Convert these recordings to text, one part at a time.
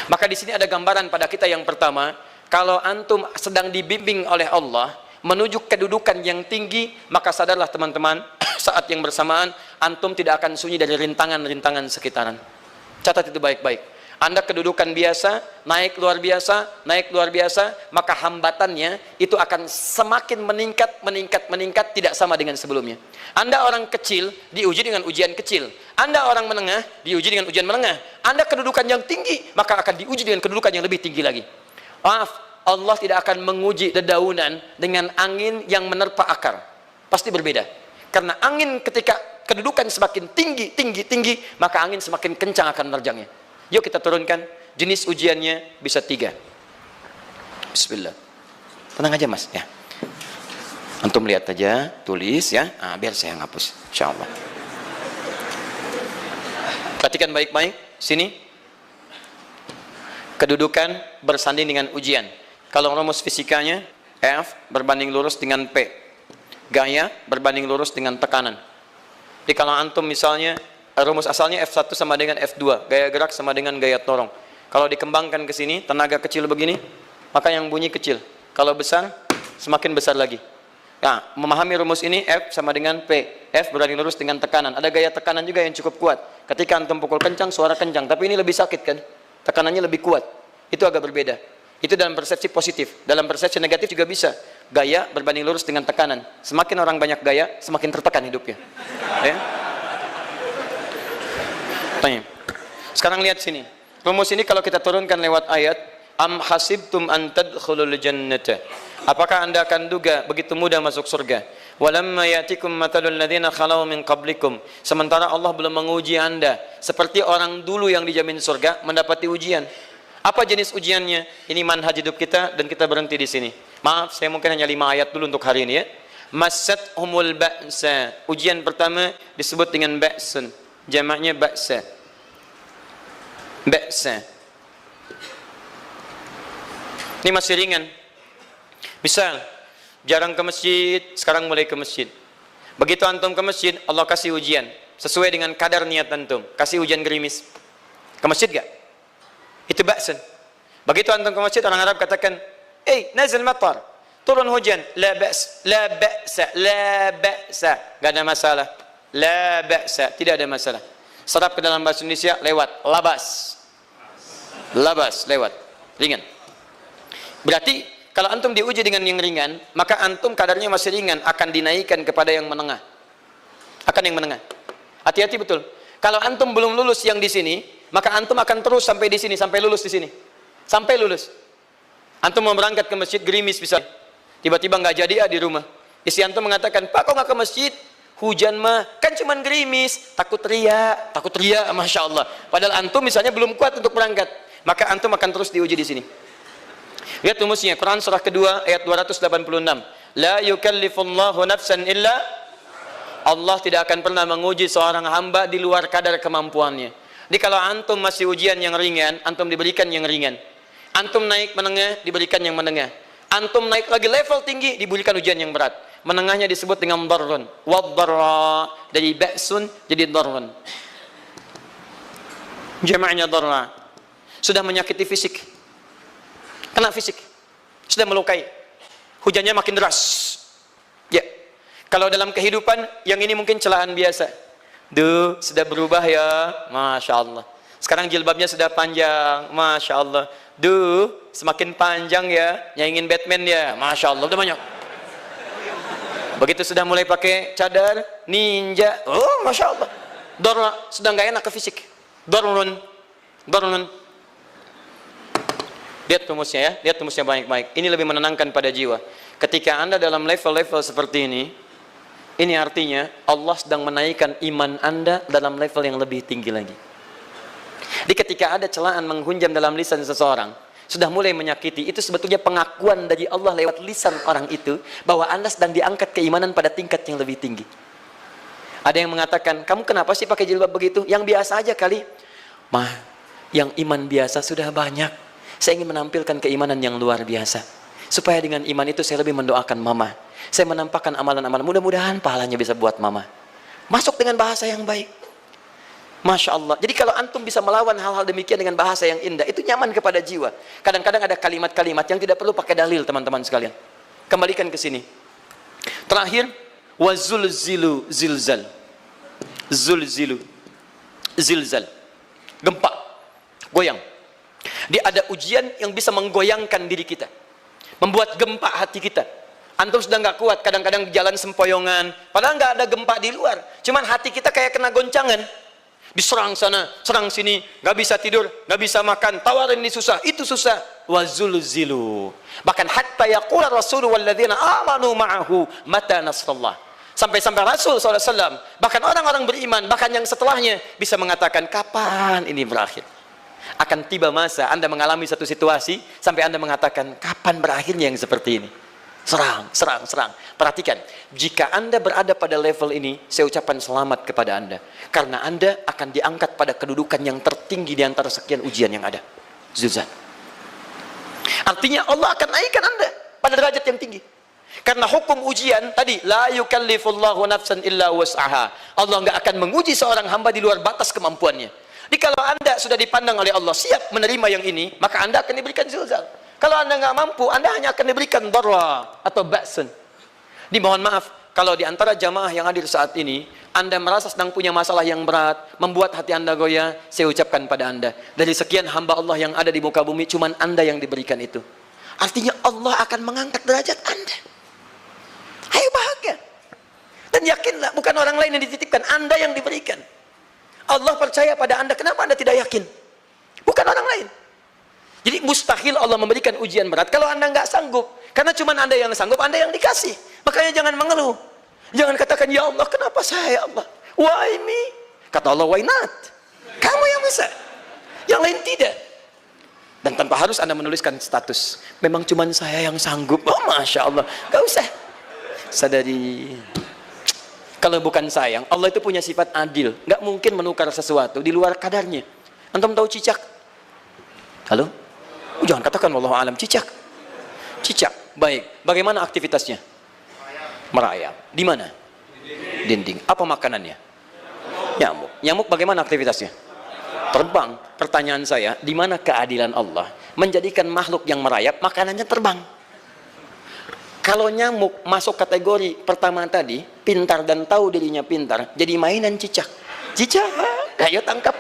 Maka di sini ada gambaran pada kita yang pertama, kalau antum sedang dibimbing oleh Allah menuju kedudukan yang tinggi, maka sadarlah teman-teman, saat yang bersamaan antum tidak akan sunyi dari rintangan-rintangan sekitaran. Catat itu baik-baik. Anda kedudukan biasa, naik luar biasa, maka hambatannya itu akan semakin meningkat, tidak sama dengan sebelumnya. Anda orang kecil, diuji dengan ujian kecil. Anda orang menengah, diuji dengan ujian menengah. Anda kedudukan yang tinggi, maka akan diuji dengan kedudukan yang lebih tinggi lagi. Maaf, Allah tidak akan menguji dedaunan dengan angin yang menerpa akar. Pasti berbeda. Karena angin ketika kedudukan semakin tinggi, maka angin semakin kencang akan menerjangnya. Yuk kita turunkan. Jenis ujiannya bisa 3. Bismillah. Tenang aja mas ya. Antum lihat aja, tulis ya. Biar saya ngapus, insyaallah. Perhatikan baik-baik. Sini. Kedudukan bersanding dengan ujian. Kalau rumus fisikanya, F berbanding lurus dengan P. Gaya berbanding lurus dengan tekanan. Jadi kalau antum misalnya, rumus asalnya F1 sama dengan F2, gaya gerak sama dengan gaya dorong. Kalau dikembangkan ke sini, tenaga kecil begini, maka yang bunyi kecil. Kalau besar, semakin besar lagi. Nah, memahami rumus ini, F sama dengan P. F berbanding lurus dengan tekanan. Ada gaya tekanan juga yang cukup kuat. Ketika antum pukul kencang, suara kencang. Tapi ini lebih sakit kan? Tekanannya lebih kuat. Itu agak berbeda. Itu dalam persepsi positif. Dalam persepsi negatif juga bisa. Gaya berbanding lurus dengan tekanan. Semakin orang banyak gaya, semakin tertekan hidupnya. Ya? Sekarang lihat sini. Rumus ini kalau kita turunkan lewat ayat, am hasibtum an tadkhulul jannata. Apakah Anda akan duga begitu mudah masuk surga? Walamma ya'tikum mathalul ladzina khalau min qablikum. Sementara Allah belum menguji Anda seperti orang dulu yang dijamin surga mendapati ujian. Apa jenis ujiannya? Ini manhaj hidup kita dan kita berhenti di sini. Maaf, saya mungkin hanya 5 ayat dulu untuk hari ini ya. Massathumul ba'sa. Ujian pertama disebut dengan ba'sun. Jamaknya ba'sa. Ba'sa. Ini masih ringan. Misal, jarang ke masjid, sekarang mulai ke masjid. Begitu antum ke masjid, Allah kasih ujian. Sesuai dengan kadar niat antum. Kasih hujan gerimis. Ke masjid gak? Itu ba'sun. Begitu antum ke masjid, orang Arab katakan, nazil matar, turun hujan. La ba's, la ba'sa, la ba'sa. Gak ada masalah. La ba'sa, tidak ada masalah. Serap ke dalam bahasa Indonesia, lewat. Labas. Labas, lewat. Ringan. Berarti, kalau antum diuji dengan yang ringan, maka antum kadarnya masih ringan, akan dinaikkan kepada yang menengah. Akan yang menengah. Hati-hati betul. Kalau antum belum lulus yang di sini, maka antum akan terus sampai di sini, sampai lulus di sini. Sampai lulus. Antum mau berangkat ke masjid, gerimis bisa. Tiba-tiba nggak jadi di rumah. Istri antum mengatakan, Pak kok nggak ke masjid? Hujan mah, kan cuman gerimis. Takut teriak, Masya Allah. Padahal antum misalnya belum kuat untuk berangkat. Maka antum akan terus diuji di sini. Lihat rumusnya, Quran surah kedua ayat 286. La yukallifullahu nafsan illa. Allah tidak akan pernah menguji seorang hamba di luar kadar kemampuannya. Jadi kalau antum masih ujian yang ringan, antum diberikan yang ringan. Antum naik menengah, diberikan yang menengah. Antum naik lagi level tinggi, diberikan ujian yang berat. Menengahnya disebut dengan darrun. Wad-darra, dari ba'sun jadi darrun. Jamaknya darra. Sudah menyakiti fisik. Kena fisik. Sudah melukai. Hujannya makin deras. Ya. Kalau dalam kehidupan, yang ini mungkin celaan biasa. Duh, sudah berubah ya, Masya Allah. Sekarang jilbabnya sudah panjang, Masya Allah. Duh, semakin panjang ya, nyanyiin Batman ya, Masya Allah, udah banyak. Begitu sudah mulai pakai cadar, ninja, oh Masya Allah. Dorna, sudah nggak enak ke fisik. Dornun. Lihat rumusnya ya, lihat rumusnya baik-baik. Ini lebih menenangkan pada jiwa. Ketika Anda dalam level-level seperti ini artinya Allah sedang menaikkan iman Anda dalam level yang lebih tinggi lagi. Jadi ketika ada celaan menghunjam dalam lisan seseorang, sudah mulai menyakiti, itu sebetulnya pengakuan dari Allah lewat lisan orang itu, bahwa Anda sedang diangkat keimanan pada tingkat yang lebih tinggi. Ada yang mengatakan, kamu kenapa sih pakai jilbab begitu? Yang biasa aja kali. Mah, yang iman biasa sudah banyak. Saya ingin menampilkan keimanan yang luar biasa. Supaya dengan iman itu saya lebih mendoakan mama. Saya menampakkan amalan-amalan, mudah-mudahan pahalanya bisa buat mama. Masuk dengan bahasa yang baik. Masya Allah. Jadi kalau antum bisa melawan hal-hal demikian dengan bahasa yang indah, itu nyaman kepada jiwa. Kadang-kadang ada kalimat-kalimat yang tidak perlu pakai dalil, teman-teman sekalian. Kembalikan ke sini. Terakhir, wazulzilu zilzal. Zulzilu zilzal. Gempa, goyang. Dia ada ujian yang bisa menggoyangkan diri kita, membuat gempa hati kita. Antum sudah nggak kuat, kadang-kadang jalan sempoyongan, padahal nggak ada gempa di luar, cuman hati kita kayak kena goncangan. Diserang sana, serang sini, nggak bisa tidur, nggak bisa makan, tawarin ini susah, itu susah. Wazulzilu. Bahkan hatta yaqula Rasulullah walladzina amanu ma'ahu mata nasrullah. Sampai-sampai Rasul SAW, bahkan orang-orang beriman, bahkan yang setelahnya bisa mengatakan, kapan ini berakhir? Akan tiba masa Anda mengalami satu situasi sampai Anda mengatakan, kapan berakhirnya yang seperti ini? Serang, serang, serang. Perhatikan, jika Anda berada pada level ini, saya ucapkan selamat kepada Anda. Karena Anda akan diangkat pada kedudukan yang tertinggi di antara sekian ujian yang ada. Zuzan. Artinya Allah akan naikkan Anda pada derajat yang tinggi. Karena hukum ujian tadi, la yukallifullahu nafsan illa wus'aha. Allah nggak akan menguji seorang hamba di luar batas kemampuannya. Jadi kalau Anda sudah dipandang oleh Allah siap menerima yang ini, maka Anda akan diberikan zilzal. Kalau Anda nggak mampu, Anda hanya akan diberikan darra atau ba'sun. Dimohon maaf, kalau di antara jamaah yang hadir saat ini, Anda merasa sedang punya masalah yang berat, membuat hati Anda goyah, saya ucapkan pada Anda, dari sekian hamba Allah yang ada di muka bumi, cuman Anda yang diberikan itu. Artinya Allah akan mengangkat derajat Anda. Ayo bahagia. Dan yakinlah, bukan orang lain yang dititipkan, Anda yang diberikan. Allah percaya pada Anda, kenapa Anda tidak yakin? Bukan orang lain. Jadi mustahil Allah memberikan ujian berat kalau Anda nggak sanggup. Karena cuma Anda yang sanggup, Anda yang dikasih. Makanya jangan mengeluh. Jangan katakan, ya Allah, kenapa saya, ya Allah? Why me? Kata Allah, why not? Kamu yang bisa. Yang lain tidak. Dan tanpa harus Anda menuliskan status. Memang cuma saya yang sanggup. Oh, Masya Allah. Gak usah. Sadari. Kalau bukan sayang, Allah itu punya sifat adil. Nggak mungkin menukar sesuatu di luar kadarnya. Antum tahu cicak? Halo? Jangan katakan wallahu alam, cicak. Cicak, baik. Bagaimana aktivitasnya? Merayap. Di mana? Dinding. Apa makanannya? Nyamuk. Nyamuk bagaimana aktivitasnya? Terbang. Pertanyaan saya, di mana keadilan Allah menjadikan makhluk yang merayap makanannya terbang? Kalau nyamuk masuk kategori pertama tadi, pintar dan tahu dirinya pintar, jadi mainan cicak. Cicak, ayo tangkap.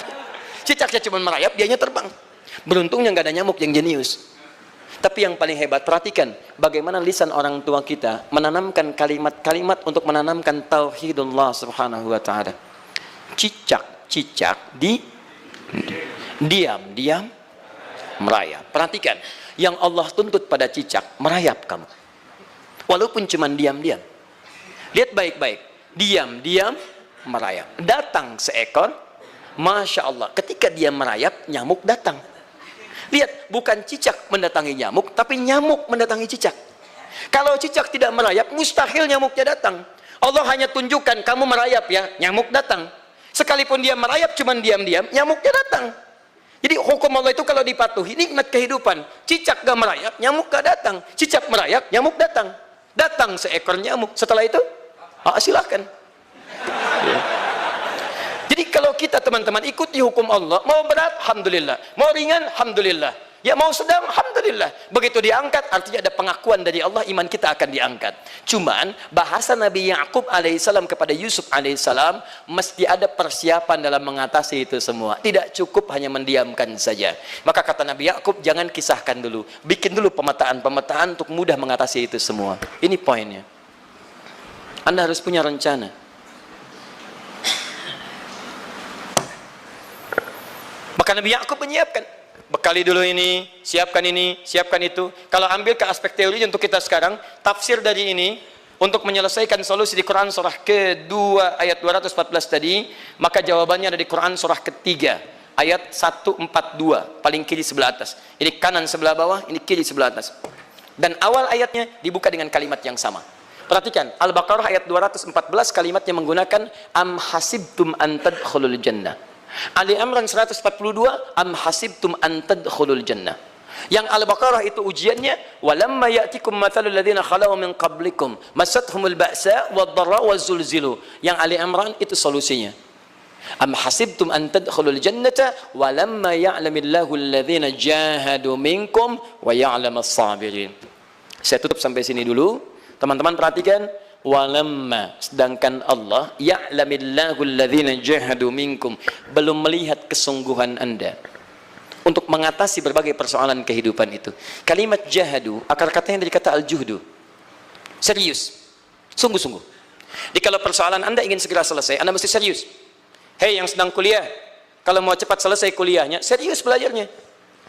Cicaknya cuma merayap, dianya terbang. Beruntungnya nggak ada nyamuk yang jenius. Tapi yang paling hebat, perhatikan bagaimana lisan orang tua kita menanamkan kalimat-kalimat untuk menanamkan tauhidullah subhanahu wa ta'ala. Cicak diam merayap. Perhatikan, yang Allah tuntut pada cicak, merayap kamu. Walaupun cuma diam-diam. Lihat baik-baik, diam-diam merayap. Datang seekor, Masya Allah, ketika dia merayap, nyamuk datang. Lihat, bukan cicak mendatangi nyamuk, tapi nyamuk mendatangi cicak. Kalau cicak tidak merayap, mustahil nyamuknya datang. Allah hanya tunjukkan, kamu merayap ya, nyamuk datang. Sekalipun dia merayap, cuman diam-diam, nyamuknya datang. Jadi hukum Allah itu kalau dipatuhi, nikmat kehidupan. Cicak gak merayap, nyamuk gak datang. Cicak merayap, nyamuk datang. Datang seekor nyamuk. Setelah itu, silakan. Ya. Jadi kalau kita teman-teman ikuti hukum Allah, mau berat, alhamdulillah. Mau ringan, alhamdulillah. Ya mau sedang, alhamdulillah. Begitu diangkat, artinya ada pengakuan dari Allah, iman kita akan diangkat. Cuman, bahasa Nabi Ya'qub alaihissalam kepada Yusuf alaihissalam, mesti ada persiapan dalam mengatasi itu semua. Tidak cukup hanya mendiamkan saja. Maka kata Nabi Ya'qub, jangan kisahkan dulu. Bikin dulu pemetaan-pemetaan untuk mudah mengatasi itu semua. Ini poinnya. Anda harus punya rencana. Maka Nabi Ya'qub menyiapkan, bekali dulu ini, siapkan itu. Kalau ambil ke aspek teori untuk kita sekarang, tafsir dari ini untuk menyelesaikan solusi di Quran surah kedua ayat 214 tadi, maka jawabannya ada di Quran surah ketiga ayat 142, paling kiri sebelah atas. Ini kanan sebelah bawah, ini kiri sebelah atas. Dan awal ayatnya dibuka dengan kalimat yang sama. Perhatikan, Al-Baqarah ayat 214 kalimatnya menggunakan am hasibtum an tadkhulul jannah. Ali Imran 142 am hasibtum an tadkhulul jannah. Yang Al-Baqarah itu ujiannya, walamma ya'tikum mathalul ladzina khalau min qablikum masathumul ba'sa wad-dharra waz-zulzilu. Yang Ali Imran itu solusinya. Am hasibtum an tadkhulul jannata wa lamma ya'lamillahu alladhina jahadu minkum wa ya'lamas sabirin. Saya tutup sampai sini dulu. Teman-teman perhatikan, walamma, sedangkan Allah ya'lamillahu alladhina jahadu minkum, belum melihat kesungguhan Anda untuk mengatasi berbagai persoalan kehidupan itu. Kalimat jahadu akar katanya dari kata al-juhdu. Serius. Sungguh-sungguh. Jadi kalau persoalan Anda ingin segera selesai, Anda mesti serius. Hei yang sedang kuliah, kalau mau cepat selesai kuliahnya, serius belajarnya.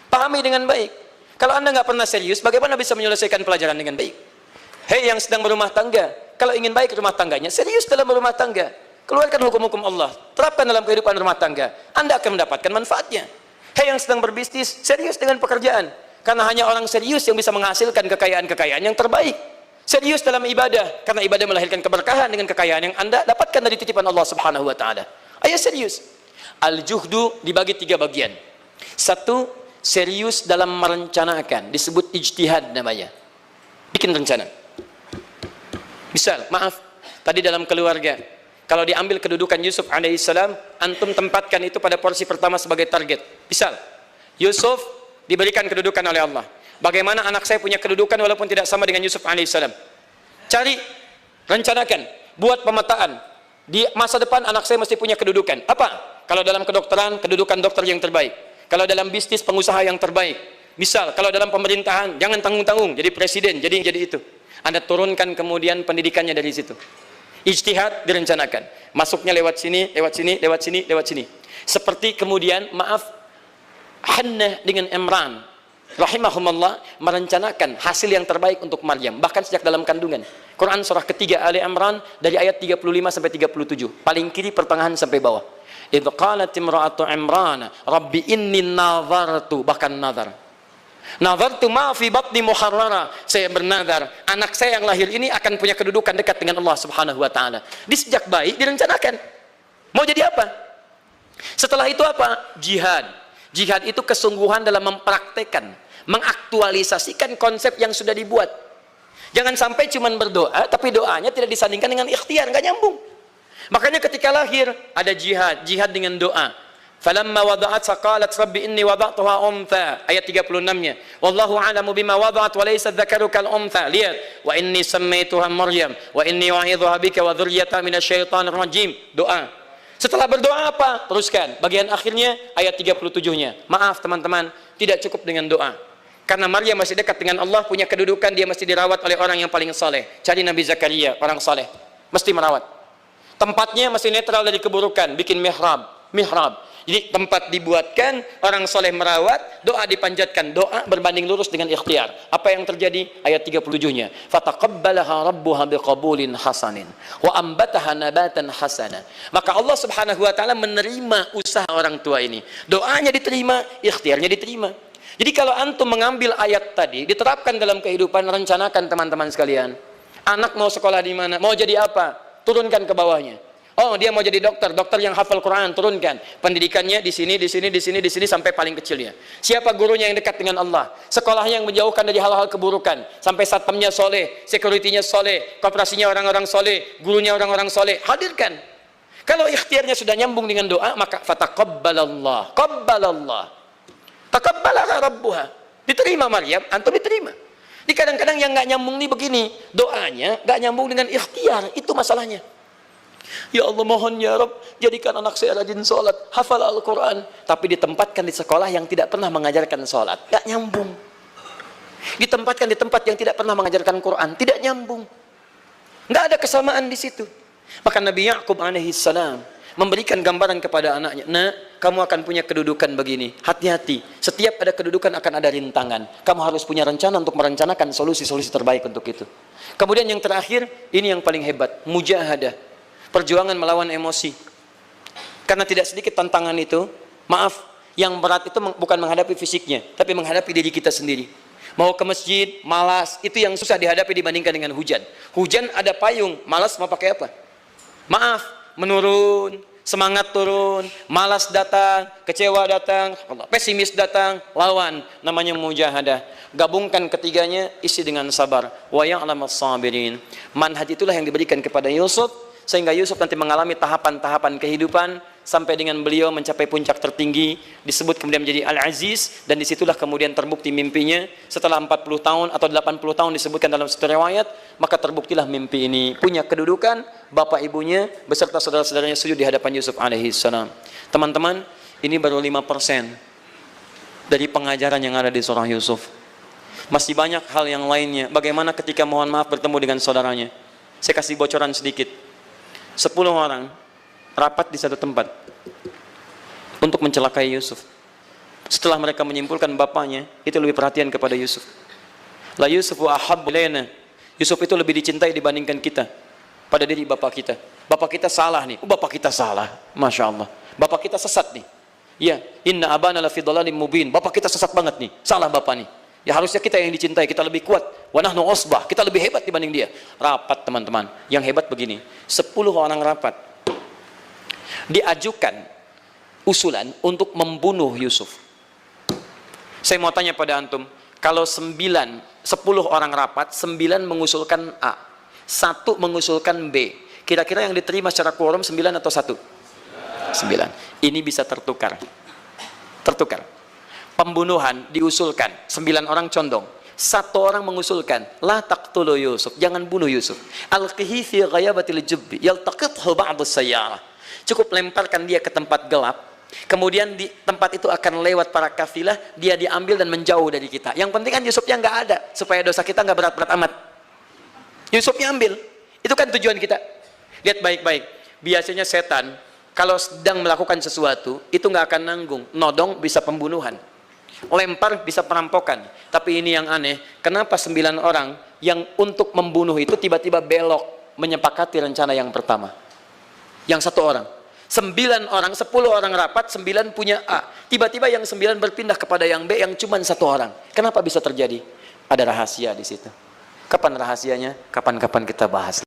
Pahami dengan baik. Kalau Anda nggak pernah serius, bagaimana bisa menyelesaikan pelajaran dengan baik? Hei yang sedang berumah tangga, kalau ingin baik rumah tangganya, serius dalam berumah tangga. Keluarkan hukum-hukum Allah, terapkan dalam kehidupan rumah tangga. Anda akan mendapatkan manfaatnya. Hei yang sedang berbisnis, serius dengan pekerjaan. Karena hanya orang serius yang bisa menghasilkan kekayaan-kekayaan yang terbaik. Serius dalam ibadah, karena ibadah melahirkan keberkahan dengan kekayaan yang Anda dapatkan dari titipan Allah Subhanahu wa taala. Ayo serius. Al-juhdu dibagi 3 bagian. 1, serius dalam merencanakan, disebut ijtihad namanya. Bikin rencana. Misal, maaf, tadi dalam keluarga, kalau diambil kedudukan Yusuf alaihissalam, antum tempatkan itu pada porsi pertama sebagai target. Misal, Yusuf diberikan kedudukan oleh Allah. Bagaimana anak saya punya kedudukan walaupun tidak sama dengan Yusuf alaihissalam? Cari, rencanakan, buat pemetaan. Di masa depan anak saya mesti punya kedudukan. Apa? Kalau dalam kedokteran, kedudukan dokter yang terbaik. Kalau dalam bisnis, pengusaha yang terbaik. Misal, kalau dalam pemerintahan, jangan tanggung-tanggung, jadi presiden, jadi itu. Anda turunkan kemudian pendidikannya dari situ. Ijtihad direncanakan. Masuknya lewat sini, lewat sini, lewat sini, lewat sini. Seperti kemudian, maaf, Hannah dengan Imran rahimahumullah merencanakan hasil yang terbaik untuk Maryam, bahkan sejak dalam kandungan. Quran surah ketiga Ali Imran dari ayat 35 sampai 37, paling kiri pertengahan sampai bawah. Idz qalat imra'atu Imran rabbi inni nazartu, bahkan nazartu ma fi batni muharrara, saya bernazar anak saya yang lahir ini akan punya kedudukan dekat dengan Allah Subhanahu wa taala. Di sejak bayi direncanakan mau jadi apa. Setelah itu apa? Jihad. Jihad itu kesungguhan dalam mempraktekkan, mengaktualisasikan konsep yang sudah dibuat. Jangan sampai cuma berdoa, tapi doanya tidak disandingkan dengan ikhtiar, nggak nyambung. Makanya ketika lahir ada jihad, jihad dengan doa. Falamma wada'at saqalat rabbi inni wada'tuha untha, ayat 36-nya. Wallahu a'lamu bima wada'at wa laysa dzakaru kal untha. Lihat, wa inni sammaituha Maryam wa inni wa'idhuha bika wa dzurriyyataha minasyaitonir rajim. Doa. Setelah berdoa apa? Teruskan. Bagian akhirnya ayat 37-nya. Maaf teman-teman, tidak cukup dengan doa. Karena Maryam masih dekat dengan Allah, punya kedudukan, dia mesti dirawat oleh orang yang paling saleh. Cari Nabi Zakaria, orang saleh. Mesti merawat. Tempatnya masih netral dari keburukan, bikin mihrab. Jadi tempat dibuatkan, orang soleh merawat, doa dipanjatkan, doa berbanding lurus dengan ikhtiar. Apa yang terjadi? Ayat 37-nya. Fataqabbalaha rabbuha biqabulin hasanin wa ambataha nabatan hasana. Maka Allah Subhanahu wa taala menerima usaha orang tua ini. Doanya diterima, ikhtiarnya diterima. Jadi kalau antum mengambil ayat tadi, diterapkan dalam kehidupan, rencanakan teman-teman sekalian. Anak mau sekolah di mana? Mau jadi apa? Turunkan ke bawahnya. Oh, dia mau jadi dokter, dokter yang hafal Quran, turunkan. Pendidikannya di sini sampai paling kecilnya. Siapa gurunya yang dekat dengan Allah? Sekolahnya yang menjauhkan dari hal-hal keburukan. Sampai satpamnya soleh, security-nya soleh, koperasinya orang-orang soleh, gurunya orang-orang soleh. Hadirkan. Kalau ikhtiarnya sudah nyambung dengan doa, maka fataqabbalallah, qabbalallah. Taqabbalaha rabbuha. Diterima Maryam, antum diterima. Di kadang-kadang yang nggak nyambung nih begini, doanya nggak nyambung dengan ikhtiar, itu masalahnya. Ya Allah mohon ya Rabb, jadikan anak saya rajin sholat, hafal Al-Quran, tapi ditempatkan di sekolah yang tidak pernah mengajarkan sholat, gak nyambung. Ditempatkan di tempat yang tidak pernah mengajarkan Quran, tidak nyambung. Gak ada kesamaan di situ. Maka Nabi Ya'qub alaihissalam memberikan gambaran kepada anaknya, nak, kamu akan punya kedudukan begini, hati-hati, setiap ada kedudukan akan ada rintangan, kamu harus punya rencana untuk merencanakan solusi-solusi terbaik untuk itu. Kemudian yang terakhir, ini yang paling hebat, mujahadah. Perjuangan melawan emosi. Karena tidak sedikit tantangan itu, maaf, yang berat itu bukan menghadapi fisiknya, tapi menghadapi diri kita sendiri. Mau ke masjid, malas, itu yang susah dihadapi dibandingkan dengan hujan. Hujan ada payung, malas mau pakai apa? Maaf, menurun, semangat turun, malas datang, kecewa datang, pesimis datang, lawan, namanya mujahadah. Gabungkan ketiganya, isi dengan sabar. Wa ya'lamas sabirin. Manhaj itulah yang diberikan kepada Yusuf, sehingga Yusuf nanti mengalami tahapan-tahapan kehidupan sampai dengan beliau mencapai puncak tertinggi, disebut kemudian menjadi Al-Aziz, dan disitulah kemudian terbukti mimpinya. Setelah 40 tahun atau 80 tahun disebutkan dalam satu riwayat, maka terbuktilah mimpi ini punya kedudukan bapak ibunya beserta saudara-saudaranya sujud di hadapan Yusuf alaihi salam. Teman-teman, ini baru 5% dari pengajaran yang ada di surah Yusuf. Masih banyak hal yang lainnya. Bagaimana ketika mohon maaf bertemu dengan saudaranya. Saya kasih bocoran sedikit. 10 orang rapat di satu tempat untuk mencelakai Yusuf. Setelah mereka menyimpulkan bapaknya itu lebih perhatian kepada Yusuf. La Yusufu ahabbu ilaina. Yusuf itu lebih dicintai dibandingkan kita pada diri bapak kita. Bapak kita salah nih. Bapak kita salah. Masya Allah. Bapak kita sesat nih. Ya, inna abana lafi dhalalim mubin. Bapak kita sesat banget nih. Salah bapak nih. Ya harusnya kita yang dicintai, kita lebih kuat. Wa nahnu usbah. Kita lebih hebat dibanding dia. Rapat teman-teman. Yang hebat begini. 10 orang rapat. Diajukan usulan untuk membunuh Yusuf. Saya mau tanya pada antum, kalau 10 orang rapat, 9 mengusulkan A, 1 mengusulkan B, kira-kira yang diterima secara quorum 9 atau 1? 9. Ini bisa tertukar. Tertukar. Pembunuhan diusulkan, 9 orang condong. 1 orang mengusulkan, la taqtulu Yusuf, jangan bunuh Yusuf. Alqihi fi ghayabatil jubbi, yaltaqithu ba'du sayyarah. Cukup lemparkan dia ke tempat gelap, kemudian di tempat itu akan lewat para kafilah, dia diambil dan menjauh dari kita. Yang penting kan Yusufnya nggak ada, supaya dosa kita nggak berat-berat amat. Yusufnya ambil, itu kan tujuan kita. Lihat baik-baik, biasanya setan kalau sedang melakukan sesuatu itu nggak akan nanggung, nodong bisa pembunuhan, lempar bisa perampokan. Tapi ini yang aneh, kenapa 9 orang yang untuk membunuh itu tiba-tiba belok menyepakati rencana yang pertama? Yang 1 orang, 9 orang, 10 orang rapat, 9 punya A. Tiba-tiba yang 9 berpindah kepada yang B yang cuma 1 orang. Kenapa bisa terjadi? Ada rahasia di situ. Kapan rahasianya? Kapan-kapan kita bahas.